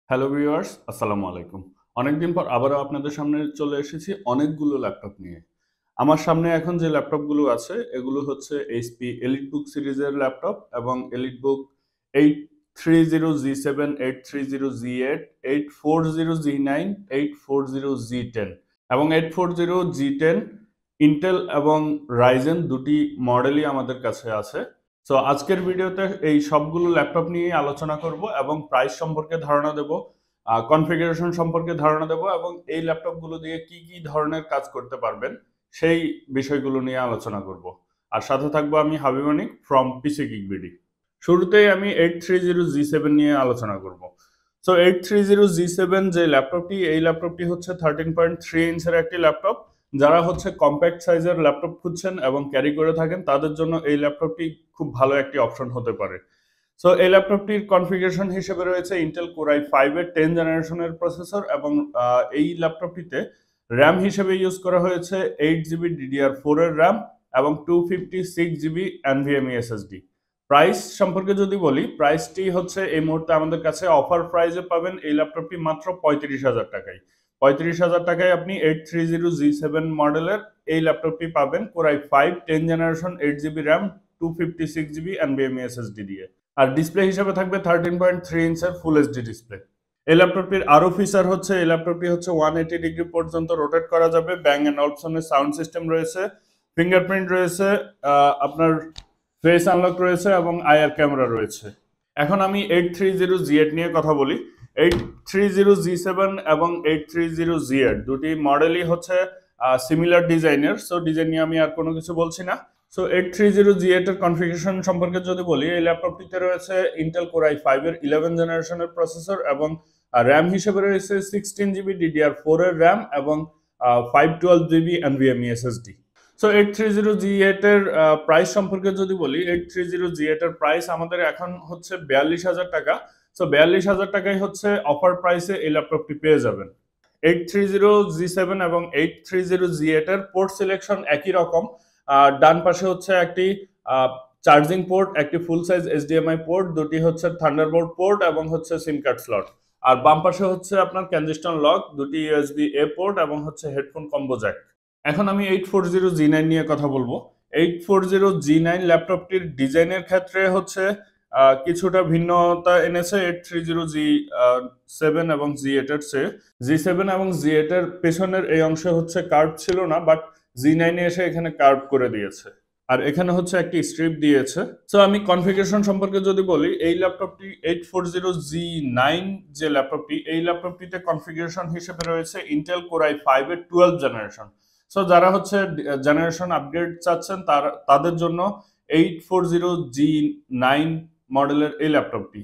Hello viewers, আসসালামু আলাইকুম। অনেকদিন পর আবারও আপনাদের সামনে চলে এসেছি অনেকগুলো ল্যাপটপ নিয়ে। আমার সামনে এখন যে ল্যাপটপগুলো আছে এগুলো হচ্ছে এইচপি এলিটবুক সিরিজের ল্যাপটপ এবং EliteBook 830 G7, 830 G8, 840 G9, 840 G10 এবং 840 G10 ইন্টেল এবং রাইজেন দুটি মডেলই আমাদের কাছে আছে। সো আজকের ভিডিওতে এই সবগুলো ল্যাপটপ নিয়ে আলোচনা করব এবং প্রাইস সম্পর্কে ধারণা দেব, কনফিগারেশন সম্পর্কে ধারণা দেব এবং এই ল্যাপটপগুলো দিয়ে কি কি ধরনের কাজ করতে পারবেন সেই বিষয়গুলো নিয়ে আলোচনা করব। আর সাথে থাকবো আমি হাবিব মানিক ফ্রম পিসি গিগ বিডি। শুরুতেই আমি 830 G7 নিয়ে আলোচনা করব। সো 830 G7 যে ল্যাপটপটি, এই ল্যাপটপটি হচ্ছে 13.3 ইঞ্চের একটি ল্যাপটপ। যারা হচ্ছে কম্প্যাক্ট সাইজের ল্যাপটপ খুঁজছেন এবং ক্যারি করে থাকেন তাদের জন্য এই ল্যাপটপটি খুব ভালো একটি অপশন হতে পারে। সো এই ল্যাপটপটির কনফিগারেশন হিসেবে রয়েছে ইন্টেল কোর i5 এর 10 জেনারেশনের প্রসেসর এবং এই ল্যাপটপটিতে র্যাম হিসেবে ইউজ করা হয়েছে 8 GB DDR4 এর র্যাম এবং 256 GB NVMe SSD। প্রাইস সম্পর্কে যদি বলি, প্রাইসটি হচ্ছে এই মুহূর্তে আমাদের কাছে অফার প্রাইসে পাবেন এই ল্যাপটপটি মাত্র 35,000 টাকায়। 35,000 টাকায় আপনি 830 G7 মডেলের এই ল্যাপটপটি পাবেন core i5 10 generation 8 GB RAM 256 GB NVMe SSD দিয়ে। আর ডিসপ্লে হিসেবে থাকবে 13.3 ইঞ্চের ফুল এইচডি ডিসপ্লে। এই ল্যাপটপটির আরো ফিচার হচ্ছে এই ল্যাপটপটি হচ্ছে 180 ডিগ্রি পর্যন্ত রোটেট করা যাবে, ব্যাং এন্ড অলপসনের সাউন্ড সিস্টেম রয়েছে, ফিঙ্গারপ্রিন্ট রয়েছে, আপনার ফেস আনলক রয়েছে এবং আইআর ক্যামেরা রয়েছে। এখন আমি 830 G8 নিয়ে কথা বলি। 830 G7 এবং 830 G8 দুটি মডেলই হচ্ছে সিমিলার ডিজাইনের, সো ডিজাইন নিয়ে আমি আর কোনো কিছু বলছি না। সো 830 G8 এর কনফিগারেশন সম্পর্কে যদি বলি, এই ল্যাপটপটিতে রয়েছে ইন্টেল কোর i5 এর 11 জেনারেশনের প্রসেসর এবং র্যাম হিসেবে রয়েছে 16 GB DDR4 এর র্যাম এবং 512 GB NVMe SSD। So 830 G8 এর প্রাইস সম্পর্কে যদি বলি, 830 G8 এর প্রাইস আমাদের এখন হচ্ছে 42,000 টাকা। সো 42,000 টাকায় হচ্ছে অফার প্রাইসে এই ল্যাপটপটি পেয়ে যাবেন। 830 G7 এবং 830 G8 এর পোর্ট সিলেকশন একই রকম। ডান পাশে হচ্ছে একটি চার্জিং পোর্ট, একটি ফুল সাইজ HDMI পোর্ট, দুটি হচ্ছে থান্ডারবোল্ট পোর্ট এবং হচ্ছে সিম কার্ড স্লট। আর বাম পাশে হচ্ছে আপনার ক্যানজিস্টন লক, দুটি USB-A পোর্ট এবং হচ্ছে হেডফোন কম্বো জ্যাক। এখন আমি 840 G9 নিয়ে কথা বলবো। 840 G9 ল্যাপটপটির ডিজাইনের ক্ষেত্রে হচ্ছে কিছুটা ভিন্নতা এনেছে 830 G7 এবং G8 এর চেয়ে। G7 এবং G8 এর পেছনের এই অংশে হচ্ছে কার্ভ ছিল না, বাট G9 এ এসে এখানে কার্ভ করে দিয়েছে। আর এখানে হচ্ছে একটি স্ট্রিপ দিয়েছে। সো আমি কনফিগারেশন সম্পর্কে যদি বলি, এই ল্যাপটপটি 840 G9 যে ল্যাপটপটি, এই ল্যাপটপটিতে কনফিগারেশন হিসেবে রয়েছে ইন্টেল কোর i5 এর 12 জেনারেশন। সো যারা হচ্ছে জেনারেশন আপগ্রেড চাচ্ছেন তাদের জন্য 840 G9 মডেলের এই ল্যাপটপটি।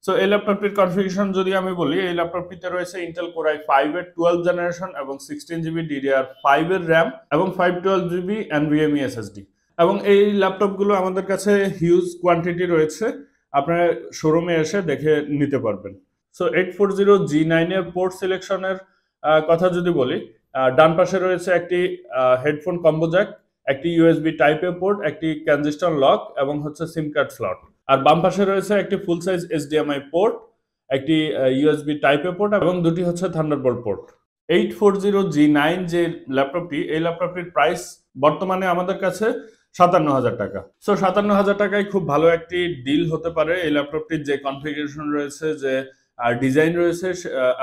সো এই ল্যাপটপটির কনফিগারেশন যদি আমি বলি, এই ল্যাপটপটিতে রয়েছে ইন্টেল কোর i5 এর 12 জেনারেশন এবং 16 GB DDR5 এর র্যাম এবং 512 GB NVMe SSD। এবং এই ল্যাপটপগুলো আমাদের কাছে হিউজ কোয়ান্টিটি রয়েছে, আপনারা শোরুমে এসে দেখে নিতে পারবেন। সো 840 G9 এর পোর্ট সিলেকশনের কথা যদি বলি, ডান পাশে রয়েছে একটি হেডফোন কম্বো জ্যাক, একটি USB টাইপ এ পোর্ট, একটি ট্রানজিস্টর লক এবং হচ্ছে সিম কার্ড স্লট। আর বাম পাশে রয়েছে একটি ফুল সাইজ HDMI পোর্ট, একটি USB টাইপ এ পোর্ট এবং দুটি হচ্ছে থান্ডারবোল্ট পোর্ট। 840 G9 যে ল্যাপটপটি, এই ল্যাপটপটির প্রাইস বর্তমানে আমাদের কাছে 57,000 টাকা। সো 57,000 টাকায় খুব ভালো একটি ডিল হতে পারে। এই ল্যাপটপটির যে কনফিগারেশন রয়েছে, যে ডিজাইন রয়েছে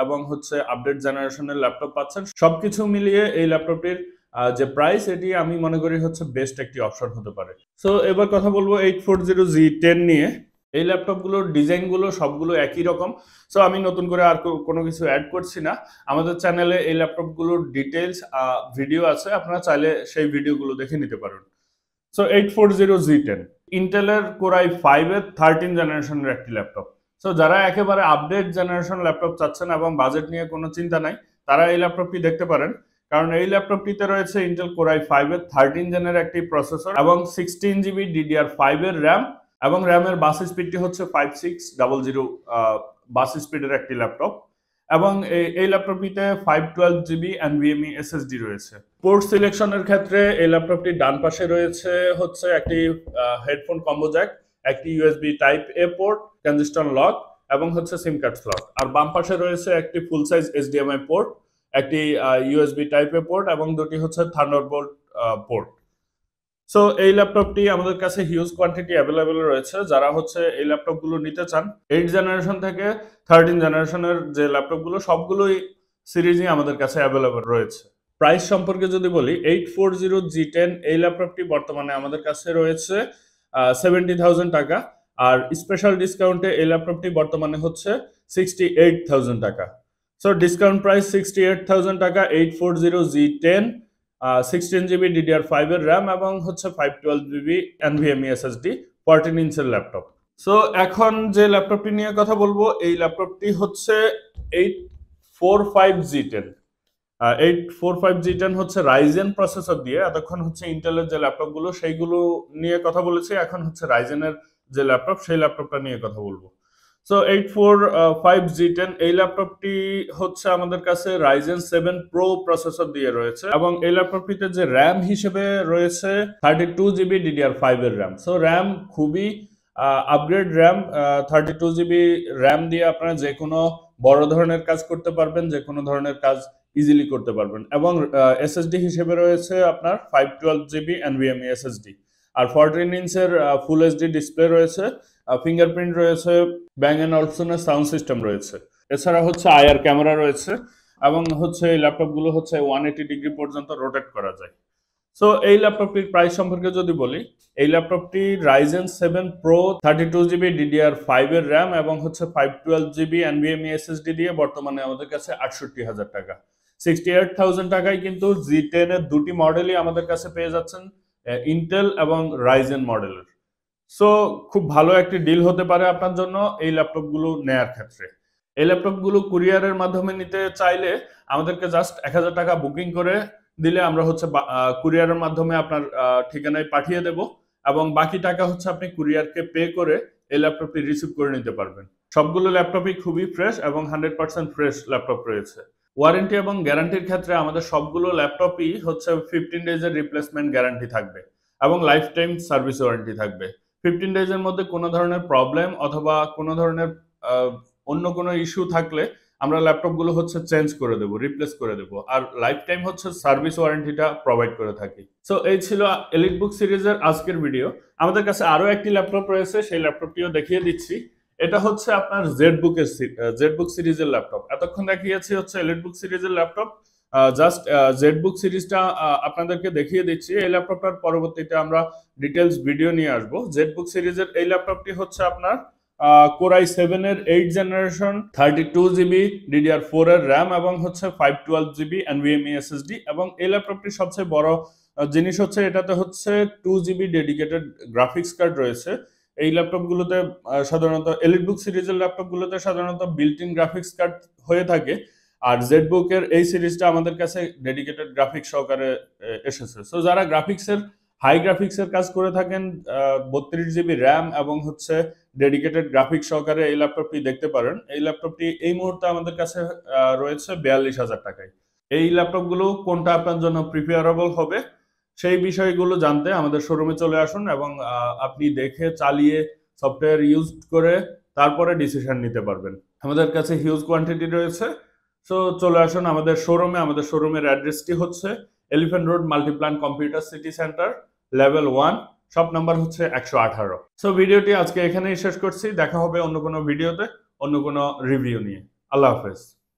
এবং হচ্ছে আপডেট জেনারেশনের ল্যাপটপ পাচ্ছেন, সবকিছু মিলিয়ে এই ল্যাপটপটির যে প্রাইস, এটি আমি মনে করি হচ্ছে বেস্ট একটি অপশন হতে পারে। সো এবার কথা বলবো 840 G10 নিয়ে। এই ল্যাপটপগুলোর ডিজাইনগুলো সবগুলো একই রকম। সো আমি নতুন করে আর কোনো কিছু অ্যাড করছি না। আমাদের চ্যানেলে এই ল্যাপটপগুলোর ডিটেলস ভিডিও আছে, আপনারা চাইলে সেই ভিডিওগুলো দেখে নিতে পারেন। সো 840 G10 ইন্টেলের কোর i5 এর 13 জেনারেশনের একটি ল্যাপটপ। সো যারা একেবারে আপডেট জেনারেশন ল্যাপটপ চাচ্ছেন এবং বাজেট নিয়ে কোনো চিন্তা নাই, তারা এই ল্যাপটপটি দেখতে পারেন। কারণ এই ল্যাপটপটিতে রয়েছে ইন্টেল কোর i5 এর 13 জেনের একটি প্রসেসর এবং 16 GB DDR5 এর র্যাম এবং র্যামের বাস স্পিডটি হচ্ছে 5600 বাস স্পিডের একটি ল্যাপটপ এবং এই ল্যাপটপটিতে 512 GB NVMe SSD রয়েছে। পোর্ট সিলেকশনের ক্ষেত্রে এই ল্যাপটপটির ডান পাশে রয়েছে হচ্ছে একটি হেডফোন কম্বো জ্যাক, একটি USB টাইপ এ পোর্ট, ট্রানজিস্টর লক এবং হচ্ছে সিম কার্ড স্লট। আর বাম পাশে রয়েছে একটি ফুল সাইজ HDMI পোর্ট, একটি USB টাইপ এ পোর্ট এবং দুটি হচ্ছে থান্ডারবোল্ট পোর্ট। সো এই ল্যাপটপটি আমাদের কাছে হিউজ কোয়ান্টিটি অ্যাভেলেবেল রয়েছে। যারা হচ্ছে এই ল্যাপটপগুলো নিতে চান 8 জেনারেশন থেকে 13 জেনারেশনের যে ল্যাপটপগুলো সবগুলোই সিরিজই আমাদের কাছে অ্যাভেলেবেল রয়েছে। প্রাইস সম্পর্কে যদি বলি 840 G10 এই ল্যাপটপটি বর্তমানে আমাদের কাছে রয়েছে 70,000 টাকা, আর স্পেশাল ডিসকাউন্টে এই ল্যাপটপটি বর্তমানে হচ্ছে 68,000 টাকা। সো ডিসকাউন্ট প্রাইস 68,000 টাকা, 840 G10, 16GB DDR5 এর র্যাম এবং হচ্ছে 512GB NVMe SSD 14 ইঞ্চের ল্যাপটপ। সো এখন যে ল্যাপটপটি নিয়ে কথা বলবো এই ল্যাপটপটি হচ্ছে 845 G10। 845 G10 হচ্ছে রাইজেন প্রসেসর দিয়ে, এতক্ষণ হচ্ছে ইন্টেলের যে ল্যাপটপগুলো সেইগুলো নিয়ে কথা বলেছি, এখন হচ্ছে রাইজেনের যে ল্যাপটপ সেই ল্যাপটপটা নিয়ে কথা বলবো। সো 845 G10 এই ল্যাপটপটি হচ্ছে আমাদের কাছে Ryzen 7 Pro প্রসেসর দিয়ে রয়েছে এবং এই ল্যাপটপটিতে যে র্যাম হিসেবে রয়েছে 32GB DDR5 এর র্যাম। সো র্যাম খুবই আপগ্রেড র্যাম, 32GB র্যাম দিয়ে আপনারা যে কোনো বড় ধরনের কাজ করতে পারবেন, যে কোনো ধরনের কাজ ইজিলি করতে পারবেন। এবং এসএসডি হিসেবে রয়েছে আপনার 512GB NVMe SSD, আর 14 ইঞ্চের ফুল এইচডি ডিসপ্লে রয়েছে, ফিঙ্গারপ্রিন্ট রয়েছে, ব্যাং এন্ড অলসনের সাউন্ড সিস্টেম রয়েছে, এছাড়া হচ্ছে আইআর ক্যামেরা রয়েছে এবং হচ্ছে এই ল্যাপটপগুলো হচ্ছে 180 ডিগ্রি পর্যন্ত রোটেট করা যায়। সো এই ল্যাপটপটির প্রাইস সম্পর্কে যদি বলি এই ল্যাপটপটি Ryzen 7 Pro 32GB DDR5 এর র্যাম এবং হচ্ছে 512GB NVMe SSD দিয়ে বর্তমানে আমাদের কাছে 68,000 টাকা। 68,000 টাকায় কিন্তু G10 এর দুটি মডেলই আমাদের কাছে পেয়ে যাচ্ছেন, ইন্টেল এবং রাইজেন মডেলের। সো খুব ভালো একটি ডিল হতে পারে আপনার জন্য এই ল্যাপটপগুলো নেয়ার ক্ষেত্রে। এই ল্যাপটপগুলো কুরিয়ারের মাধ্যমে নিতে চাইলে আমাদেরকে জাস্ট 1000 টাকা বুকিং করে দিলে আমরা হচ্ছে কুরিয়ারের মাধ্যমে আপনার ঠিকানায় পাঠিয়ে দেব এবং বাকি টাকা হচ্ছে আপনি কুরিয়ারকে পে করে এই ল্যাপটপটি রিসিভ করে নিতে পারবেন। সবগুলো ল্যাপটপই খুবই ফ্রেশ এবং 100% ফ্রেশ ল্যাপটপ রয়েছে। ওয়ারেন্টি এবং গ্যারান্টির ক্ষেত্রে আমাদের সবগুলো ল্যাপটপই হচ্ছে 15 ডেজের রিপ্লেসমেন্ট গ্যারান্টি থাকবে এবং লাইফ টাইম সার্ভিস ওয়ারেন্টি থাকবে। 15 ডেজের মধ্যে কোনো ধরনের প্রবলেম অথবা কোনো ধরনের অন্য কোনো ইস্যু থাকলে আমরা ল্যাপটপগুলো হচ্ছে চেঞ্জ করে দেবো, রিপ্লেস করে দেবো, আর লাইফ টাইম হচ্ছে সার্ভিস ওয়ারেন্টিটা প্রোভাইড করে থাকি। সো এই ছিল এলিটবুক সিরিজের আজকের ভিডিও। আমাদের কাছে আরো একটি ল্যাপটপ রয়েছে, সেই ল্যাপটপটিও দেখিয়ে দিচ্ছি। এটা হচ্ছে আপনার জেডবুক সিরিজের ল্যাপটপ। এতক্ষণ দেখিয়েছি হচ্ছে এলিটবুক সিরিজের ল্যাপটপ, জাস্ট জেডবুক সিরিজটা আপনাদেরকে দেখিয়ে দিচ্ছি। এই ল্যাপটপটার পরবর্তীতে আমরা ডিটেলস ভিডিও নিয়ে আসবো। জেডবুক সিরিজের এই ল্যাপটপটি হচ্ছে আপনার Core i7 এর 8 জেনারেশন, 32GB DDR4 এর র্যাম এবং হচ্ছে 512GB NVMe SSD এবং এই ল্যাপটপটির সবচেয়ে বড় জিনিস হচ্ছে এটাতে হচ্ছে 2GB ডেডিকেটেড গ্রাফিক্স কার্ড রয়েছে। এই ল্যাপটপগুলোতে সাধারণত এলিটবুক সিরিজের ল্যাপটপগুলোতে সাধারণত বিল্ট ইন গ্রাফিক্স কার্ড হয়ে থাকে, আর জেডবুকের এই সিরিজটা আমাদের কাছে ডেডিকেটেড গ্রাফিক্স সহকারে এসেছে। সো যারা হাই গ্রাফিক্সের কাজ করে থাকেন 32GB র্যাম এবং হচ্ছে ডেডিকেটেড গ্রাফিক্স সহকারে এই ল্যাপটপটি দেখতে পারেন। এই ল্যাপটপটি এই মুহূর্তে আমাদের কাছে রয়েছে 42,000 টাকায়। এই ল্যাপটপগুলো কোনটা আপনার জন্য প্রিফেয়ারেবল হবে সেই বিষয়গুলো জানতে আমাদের শোরুমে চলে আসুন এবং আপনি দেখে চালিয়ে সফটওয়্যার ইউজ করে তারপরে ডিসিশন নিতে পারবেন। আমাদের কাছে হিউজ কোয়ান্টিটি রয়েছে। সো চলে আসুন আমাদের শোরুমে। আমাদের শোরুমের অ্যাড্রেসটি হচ্ছে elephant road Multiplan computer city centre, level 1, shop number হচ্ছে 118। সো ভিডিওটি আজকে এখানেই শেষ করছি। দেখা হবে অন্য কোনো ভিডিওতে অন্য কোনো রিভিউ নিয়ে। আল্লাহ হাফেজ।